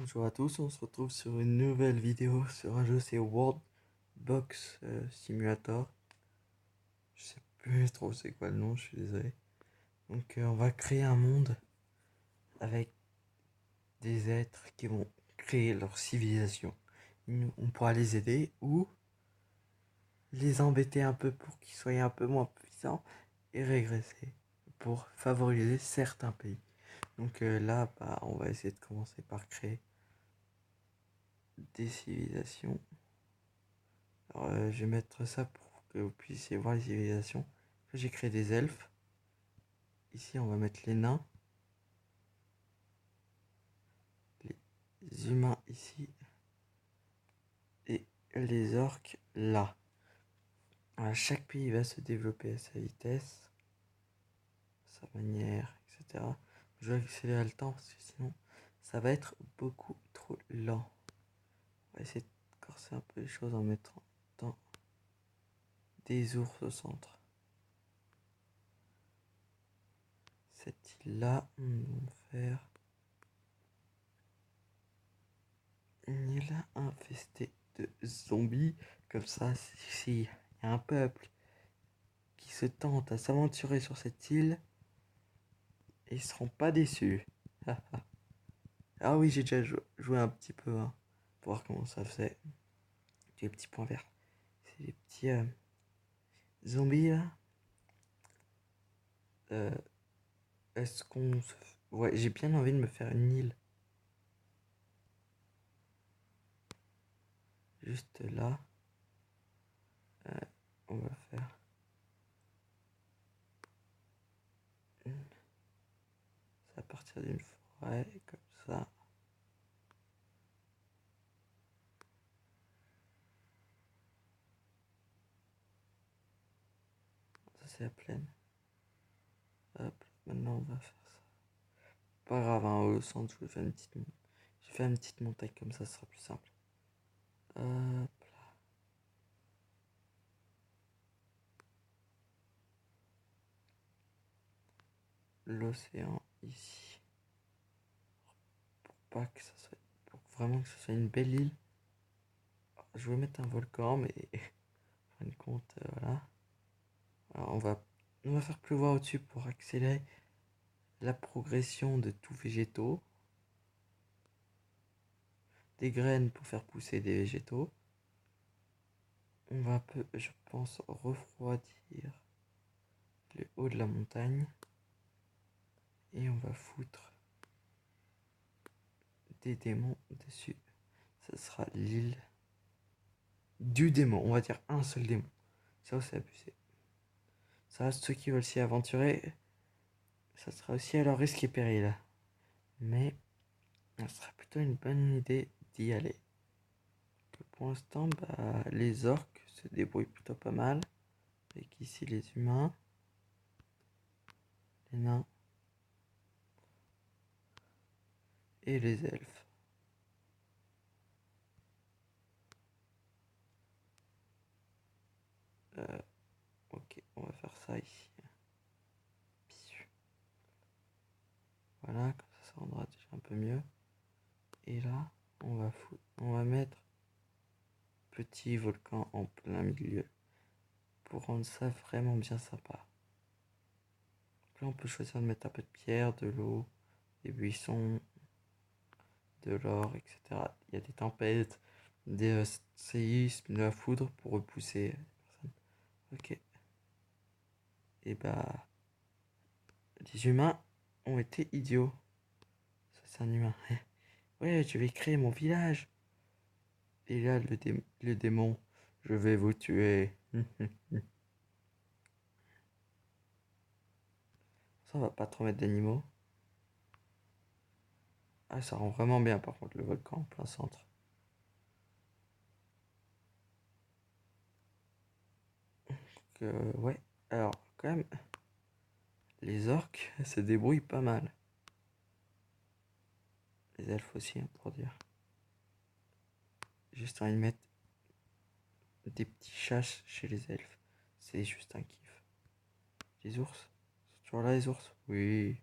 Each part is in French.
Bonjour à tous, on se retrouve sur une nouvelle vidéo sur un jeu, c'est World Box Simulator. Je sais plus trop c'est quoi le nom, je suis désolé. Donc on va créer un monde avec des êtres qui vont créer leur civilisation. On pourra les aider ou les embêter un peu pour qu'ils soient un peu moins puissants et régresser pour favoriser certains pays. Donc là, on va essayer de commencer par créer des civilisations. Alors, je vais mettre ça pour que vous puissiez voir les civilisations. J'ai créé des elfes. Ici, on va mettre les nains. Les humains ici. Et les orques là. Voilà, chaque pays va se développer à sa vitesse, sa manière, etc. Je vais accélérer le temps parce que sinon, ça va être beaucoup trop lent. On va essayer de corser un peu les choses en mettant dans des ours au centre. Cette île-là, on va faire une île infestée de zombies. Comme ça, s'il y a un peuple qui se tente à s'aventurer sur cette île, ils seront pas déçus. Ah oui, j'ai déjà joué un petit peu, hein, pour voir comment ça faisait. Les petits points verts. C'est les petits zombies là. Euh, Est-ce qu'on se... Ouais, j'ai bien envie de me faire une île. Juste là. On va faire... C'est à partir d'une forêt, comme ça. Ça c'est la plaine. Hop, maintenant on va faire ça. Pas grave, hein, au centre, je vais faire une petite... Je vais faire une petite montagne comme ça sera plus simple. Hop. L'océan ici. Pour pas que ça soit... Pour vraiment que ce soit une belle île. Je vais mettre un volcan, mais... en fin de compte, voilà. Alors, on va faire pleuvoir au-dessus pour accélérer la progression de tous végétaux. Des graines pour faire pousser des végétaux. On va un peu, je pense, refroidir le haut de la montagne. Et on va foutre des démons dessus. Ça sera l'île du démon. On va dire un seul démon. Ça, c'est abusé. Ça reste ceux qui veulent s'y aventurer. Ça sera aussi à leur risque et péril. Mais ça sera plutôt une bonne idée d'y aller. Pour l'instant, les orques se débrouillent plutôt pas mal. Avec ici les humains, les nains et les elfes. Ok, on va faire ça ici. Voilà, comme ça rendra déjà un peu mieux. Et là, on va mettre petit volcan en plein milieu pour rendre ça vraiment bien sympa. Là, on peut choisir de mettre un peu de pierre, de l'eau, des buissons, de l'or, etc. Il y a des tempêtes, des séismes, de la foudre pour repousser les personnes. Ok. Et les humains ont été idiots. Ça, c'est un humain. Ouais, je vais créer mon village. Et là, le démon, je vais vous tuer. Ça, on va pas trop mettre d'animaux. Ah, ça rend vraiment bien, par contre, le volcan en plein centre. Ouais. Alors, quand même, les orques se débrouillent pas mal. Les elfes aussi, hein, pour dire. Juste envie de mettre des petits chats chez les elfes. C'est juste un kiff. Les ours? Sont toujours là, les ours? Oui.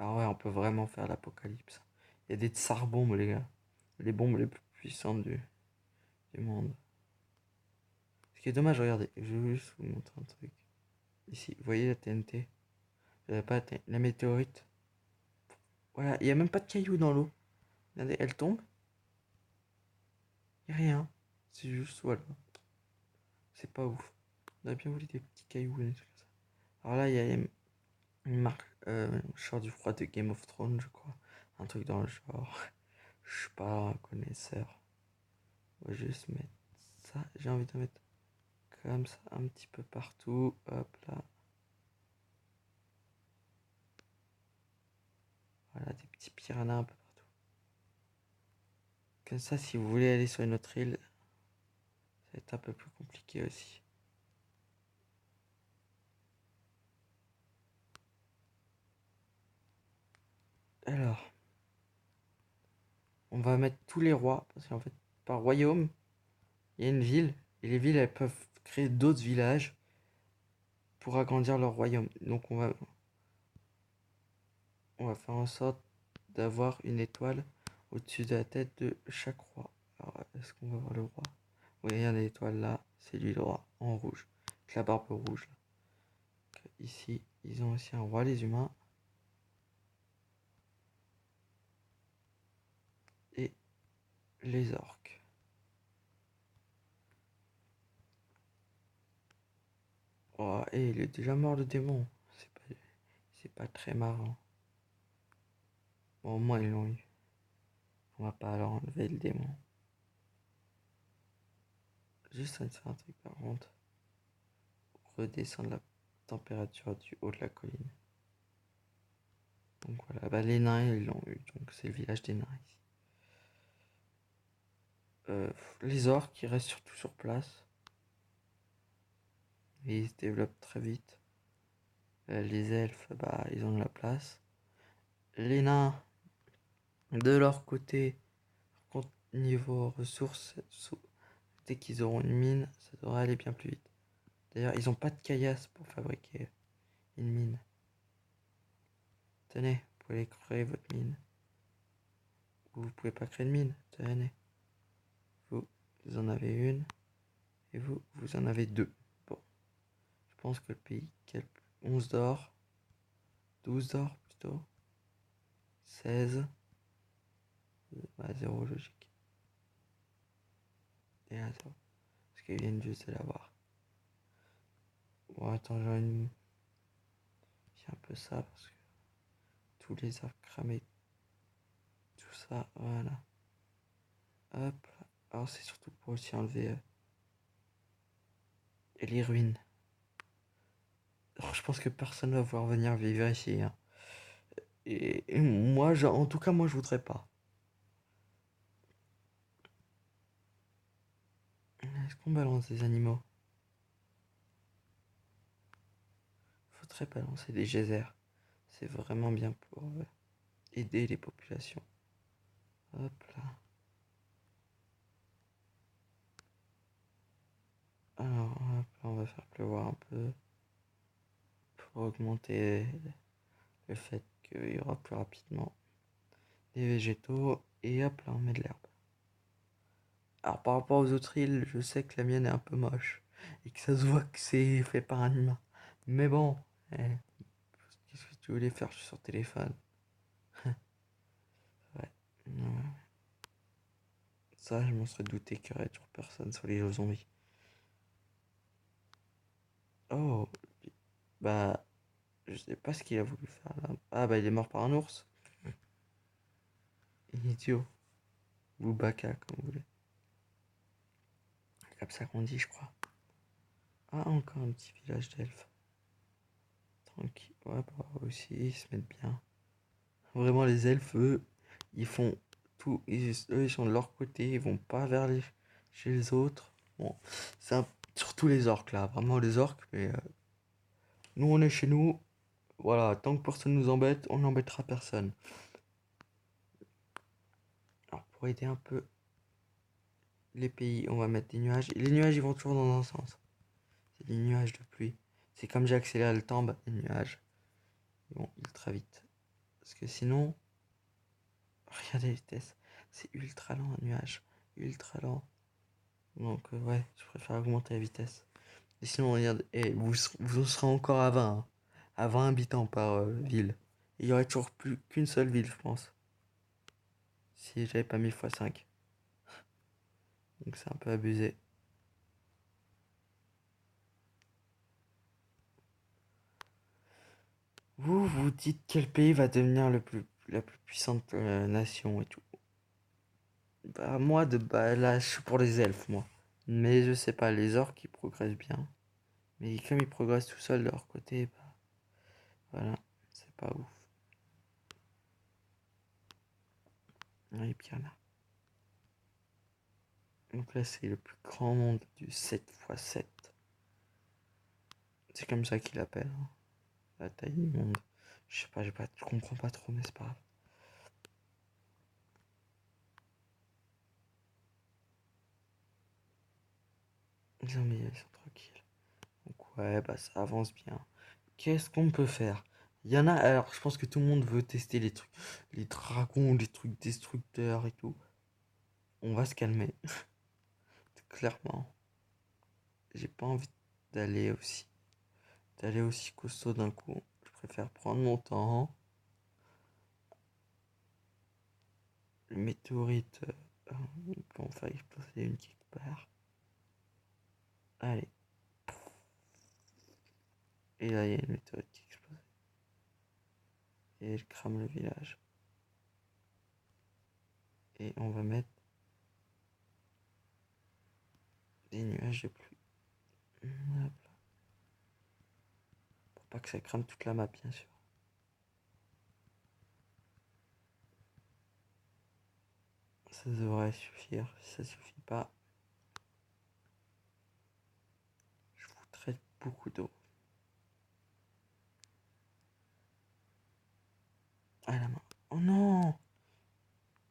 Alors ouais, on peut vraiment faire l'apocalypse. Il y a des tsar bombes, les gars. Les bombes les plus puissantes du monde. Ce qui est dommage, regardez, je vais juste vous montrer un truc. Ici, vous voyez la TNT? Pas la météorite. Voilà, il n'y a même pas de cailloux dans l'eau. Regardez, elle tombe. Il n'y a rien. C'est juste, voilà. C'est pas ouf. On a bien voulu des petits cailloux, des trucs comme ça. Alors là, il y a une marque, Char du froid de Game of Thrones, je crois. Un truc dans le genre. Je suis pas un connaisseur. On va juste mettre ça. J'ai envie de mettre comme ça un petit peu partout. Hop là. Voilà, des petits piranhas un peu partout. Comme ça, si vous voulez aller sur une autre île, ça va être un peu plus compliqué aussi. Alors, on va mettre tous les rois, parce qu'en fait, par royaume, il y a une ville, et les villes, elles peuvent créer d'autres villages pour agrandir leur royaume. Donc on va faire en sorte d'avoir une étoile au-dessus de la tête de chaque roi. Alors, est-ce qu'on va voir le roi? Oui, il y a l'étoile là, c'est lui le roi, en rouge, avec la barbe rouge. Là. Ici, ils ont aussi un roi, les humains. Et les orques. Oh, et il est déjà mort le démon. C'est pas très marrant. Bon, au moins ils l'ont eu. On va pas leur enlever le démon. Juste ça faire un truc par contre. Redescendre la température du haut de la colline. Donc voilà, bah, les nains ils l'ont eu. Donc c'est le village des nains ici. Les orques ils restent surtout sur place. Et ils se développent très vite. Les elfes, bah ils ont de la place. Les nains, de leur côté, par contre, niveau ressources, dès qu'ils auront une mine, ça devrait aller bien plus vite. D'ailleurs, ils n'ont pas de caillasse pour fabriquer une mine. Tenez, vous pouvez créer votre mine. Vous pouvez pas créer de mine. Tenez. Vous en avez une. Et vous en avez deux. Bon. Je pense que le pays, 11 d'or. 12 d'or plutôt. 16. Bah, 0 logique. Et 1 0. Parce qu'ils viennent juste de l'avoir. Bon, attends, j'ai une. J'ai un peu ça parce que tous les arbres cramés. Tout ça, voilà. Hop. Alors, c'est surtout pour aussi enlever les ruines. Alors, je pense que personne va vouloir venir vivre ici. Hein. Et moi, en tout cas, moi, je voudrais pas. Est-ce qu'on balance des animaux? Faudrait balancer des geysers. C'est vraiment bien pour aider les populations. Hop là. Alors, hop là, on va faire pleuvoir un peu pour augmenter le fait qu'il y aura plus rapidement des végétaux. Et hop là, on met de l'herbe. Alors, par rapport aux autres îles, je sais que la mienne est un peu moche et que ça se voit que c'est fait par un humain. Mais bon, qu'est-ce que tu voulais faire? Je suis sur téléphone. Ouais. Ouais. Ça, je m'en serais douté qu'il y aurait toujours personne sur les jeux zombies. Oh, bah, je sais pas ce qu'il a voulu faire là. Ah, bah, il est mort par un ours. Idiot. Ou Baka, comme vous voulez. C'est comme ça qu'on dit, je crois. Ah, encore un petit village d'elfes. Tranquille. Ouais, bah, aussi, ils se mettent bien. Vraiment, les elfes, eux, ils font tout. Eux, ils sont de leur côté. Ils vont pas chez les autres. Bon, surtout les orques là. Vraiment, les orques, mais nous, on est chez nous. Voilà, tant que personne nous embête, on n'embêtera personne. Alors, pour aider un peu les pays, on va mettre des nuages. Et les nuages, ils vont toujours dans un sens. C'est des nuages de pluie. C'est comme j'ai accéléré le temps, bah, les nuages, ils vont ultra vite. Parce que sinon, regardez la vitesse. C'est ultra lent un nuage. Ultra lent. Donc ouais, je préfère augmenter la vitesse. Et sinon, regarde, vous en serez encore à 20. Hein. À 20 habitants par ville. Et il y aurait toujours plus qu'une seule ville, je pense. Si j'avais pas mis x5. Donc c'est un peu abusé. Vous dites quel pays va devenir la plus puissante nation et tout. Bah moi là je suis pour les elfes moi. Mais je sais pas, les orques ils progressent bien. Mais comme ils progressent tout seuls de leur côté, bah voilà, c'est pas ouf. Et puis là. Donc là c'est le plus grand monde du 7x7. C'est comme ça qu'il appelle. Hein. La taille du monde. Je sais pas, je comprends pas trop, mais c'est pas grave. Non mais ils sont tranquilles. Donc ouais, bah ça avance bien. Qu'est-ce qu'on peut faire? Il y en a, alors je pense que tout le monde veut tester les trucs, les dragons, les trucs destructeurs et tout. On va se calmer, clairement. J'ai pas envie d'aller aussi costaud d'un coup. Je préfère prendre mon temps. Le météorite, on peut en faire exploser une quelque part. Allez. Et là, il y a une météorite qui explose. Et elle crame le village. Et on va mettre des nuages de pluie. Hop. Pour pas que ça crame toute la map, bien sûr. Ça devrait suffire. Si ça suffit pas, je vous traite beaucoup d'eau. À la main. Oh non!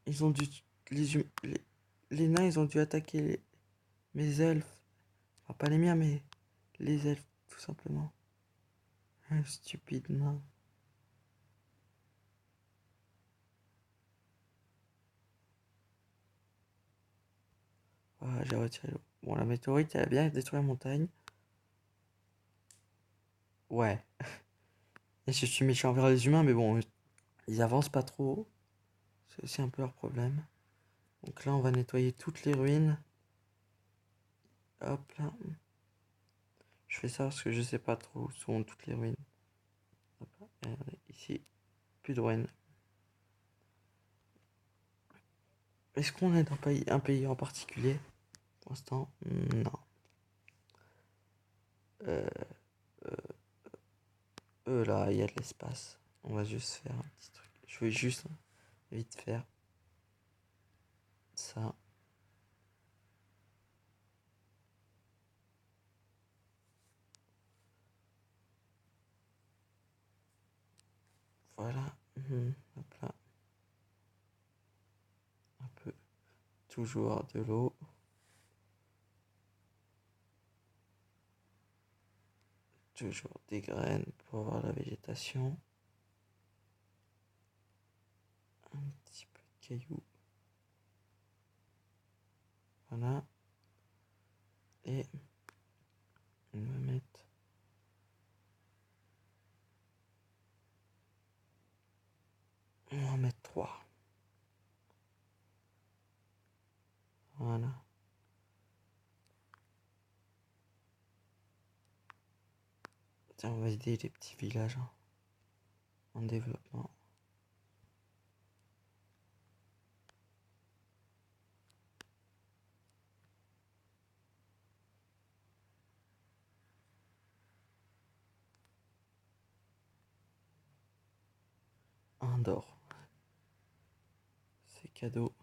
Ils ont dû. Les, les nains, ils ont dû attaquer mes elfes. Enfin, pas les miens, mais les elfes, tout simplement. Un stupide nain. Ah, j'ai retiré l'eau. Bon, la météorite, elle a bien détruit la montagne. Ouais. Et je suis méchant envers les humains, mais bon, ils avancent pas trop. C'est aussi un peu leur problème. Donc là, on va nettoyer toutes les ruines. Hop là. Je fais ça parce que je sais pas trop où sont toutes les ruines. Hop là. Regardez, ici, plus de ruines. Est-ce qu'on est dans un pays en particulier? Pour l'instant, non. Euh, là, il y a de l'espace. On va juste faire un petit truc. Je vais juste vite faire ça. Voilà. Hop là. Un peu. Toujours de l'eau. Toujours des graines pour avoir la végétation. Un petit peu de cailloux. Voilà. Et on va mettre. On va en mettre 3. Voilà. Tiens, on va aider les petits villages hein, en développement. Un d'or. C'est cadeau.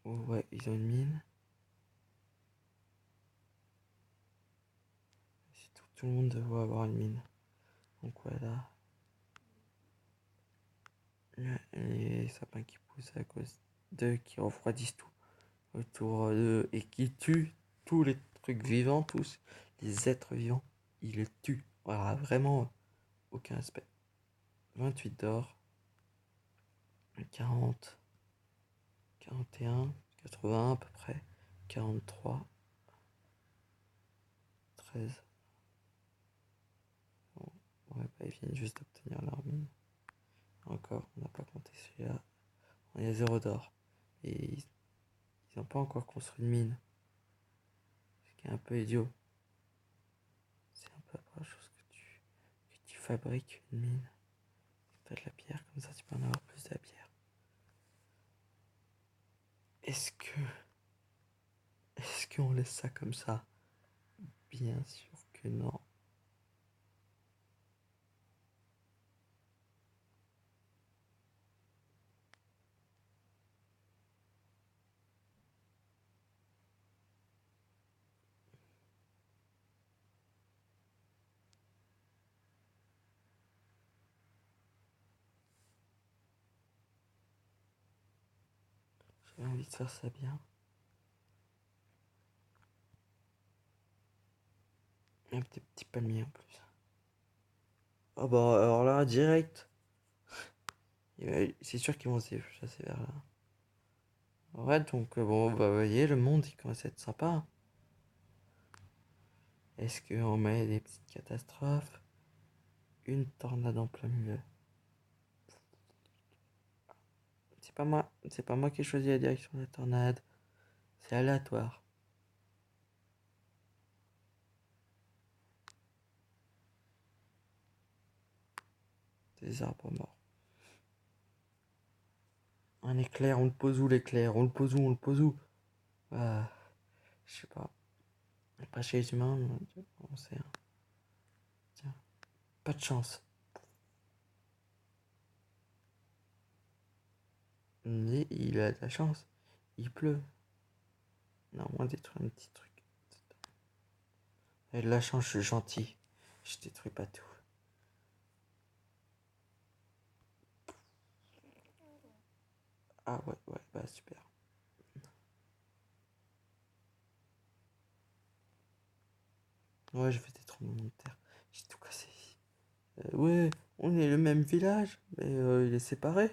Oh, ouais, ils ont une mine. C'est tout le monde doit avoir une mine. Donc voilà. Les sapins qui poussent à cause d'eux qui refroidissent tout autour d'eux et qui tuent tous les trucs vivants, tous les êtres vivants. Ils les tuent. Voilà, vraiment aucun respect. 28 d'or, 40, 41, 80 à peu près, 43, 13. Bon, ouais, bah, ils viennent juste d'obtenir leur mine. Encore, on n'a pas compté celui-là. Il y a 0 d'or. Et ils n'ont pas encore construit une mine. Ce qui est un peu idiot. C'est un peu la première chose que tu fabriques une mine. T'as de la pierre, comme ça tu peux en avoir plus de la pierre. Est-ce que. Est-ce qu'on laisse ça comme ça? Bien sûr que non. J'avais envie de faire ça bien. Un petit palmier en plus. Ah bah alors là, direct. C'est sûr qu'ils vont se chasser vers là. Ouais, donc bon, bah vous voyez, le monde il commence à être sympa. Est-ce qu'on met des petites catastrophes? Une tornade en plein milieu. C'est pas moi qui ai choisi la direction de la tornade. C'est aléatoire. Des arbres morts. Un éclair, on le pose où l'éclair? On le pose où? On le pose où? Ah, je sais pas. Pas chez les humains, on sait. Hein. Tiens, pas de chance. Mais il a de la chance. Il pleut. Non, on détruit un petit truc. Et de la chance, je suis gentil. Je détruis pas tout. Ah ouais, ouais, bah super. Ouais, je fais des tremblements de terre. J'ai tout cassé. Ouais, on est le même village, mais il est séparé.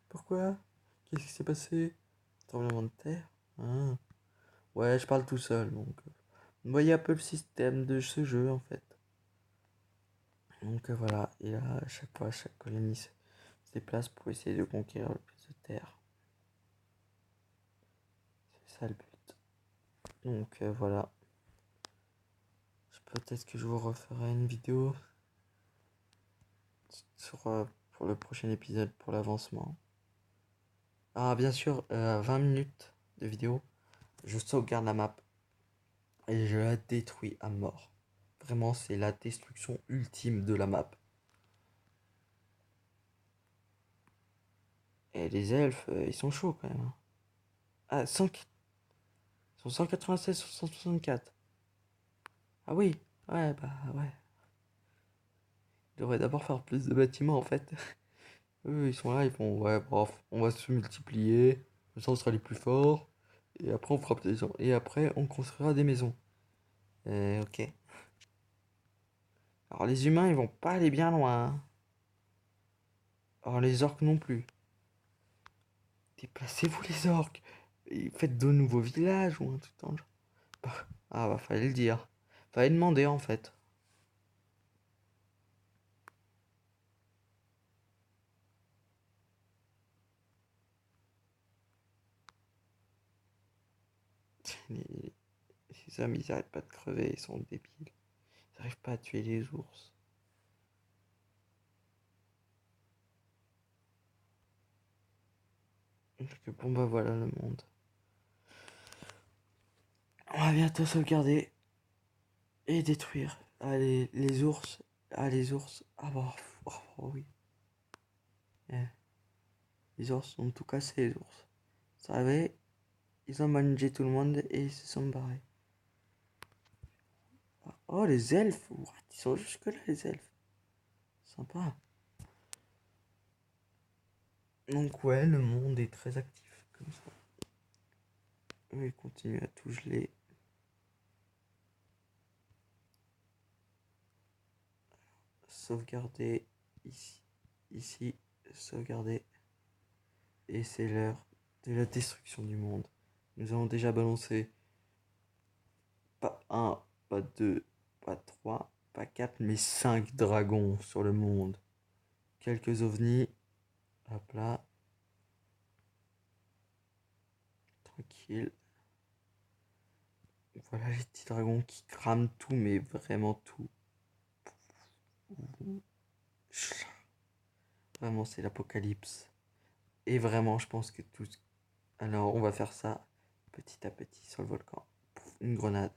Pourquoi? Qu'est-ce qui s'est passé? Tremblement de terre? Ah. Ouais, je parle tout seul, donc. Vous voyez un peu le système de ce jeu, en fait. Donc voilà, et là, à chaque fois, chaque colonie se déplace pour essayer de conquérir le plus de terre. C'est ça le but. Donc voilà. Peut-être que je vous referai une vidéo sur, pour le prochain épisode, pour l'avancement. Ah, bien sûr, 20 minutes de vidéo, je sauvegarde la map et je la détruis à mort. Vraiment, c'est la destruction ultime de la map. Et les elfes, ils sont chauds quand même. Hein. Ah, 100, ils sont 196 sur 164. Ah oui, ouais, bah ouais. Ils devraient d'abord faire plus de bâtiments en fait. Eux, ils sont là, ils font, ouais, bref, on va se multiplier, comme ça on sera les plus forts, et après on fera des et après on construira des maisons. Ok. Alors les humains, ils vont pas aller bien loin. Hein. Alors les orques non plus. Déplacez-vous les orques. Et faites de nouveaux villages ou un truc dans le genre. Ah bah fallait le dire. Fallait demander en fait. Les, les hommes, ils arrêtent pas de crever, ils sont débiles. Ils arrivent pas à tuer les ours. Donc bon bah voilà le monde. On va bientôt sauvegarder et détruire. Allez, les ours. Ah, les ours. Ah bah, oh, oui. Eh, les ours ont tout cassé, les ours. Ça savez, ils ont mangé tout le monde et ils se sont barrés. Oh, les elfes. What, ils sont jusque là, les elfes. Sympa. Donc ouais, le monde est très actif comme ça. Il continue à tout geler. Sauvegarder ici. ici, sauvegarder. Et c'est l'heure de la destruction du monde. Nous avons déjà balancé pas 1, pas 2, pas 3, pas 4, mais 5 dragons sur le monde. Quelques ovnis. Hop là. Tranquille. Voilà les petits dragons qui crament tout, mais vraiment tout. Vraiment, c'est l'apocalypse. Et vraiment, je pense que tout... Alors, on va faire ça petit à petit sur le volcan. Pouf, une grenade.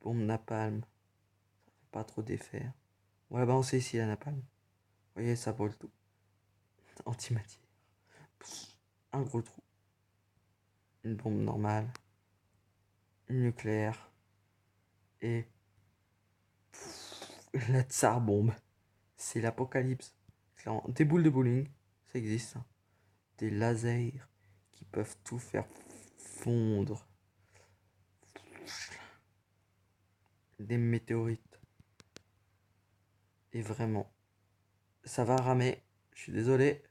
Bombe napalm. Ça fait pas trop d'effet. On va la balancer ici, la napalm. Vous voyez, ça brûle tout. Antimatière. Un gros trou. Une bombe normale. Une nucléaire. Et... la tsar bombe. C'est l'apocalypse. Des boules de bowling, ça existe. Des lasers qui peuvent tout faire fondre. Des météorites. Et vraiment, ça va ramer. Je suis désolé.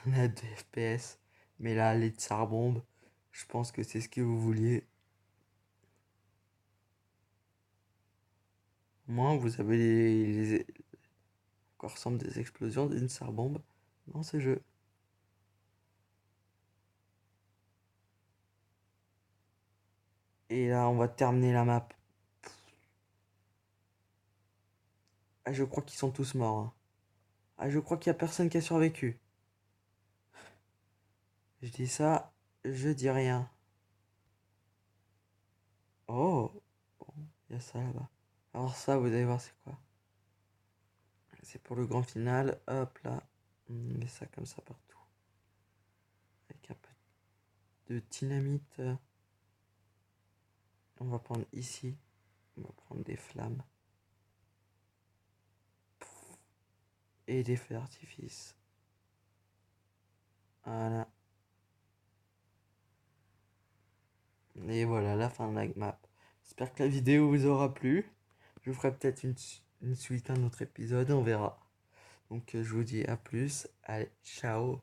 On a 2 FPS. Mais là, les tsar bombes, je pense que c'est ce que vous vouliez. Au moins, vous avez quoi ressemble des explosions d'une tsar bombe dans ce jeu. Et là, on va terminer la map. Ah, je crois qu'ils sont tous morts. Hein. Ah, je crois qu'il n'y a personne qui a survécu. Je dis ça, je dis rien. Oh, bon, il y a ça là-bas. Alors ça, vous allez voir c'est quoi. C'est pour le grand final. Hop là, on met ça comme ça partout. Avec un peu de dynamite. On va prendre ici. On va prendre des flammes. Et des feux d'artifice. Voilà. Et voilà la fin de la map. J'espère que la vidéo vous aura plu. Je vous ferai peut-être une suite, un autre épisode, on verra. Donc je vous dis à plus. Allez, ciao.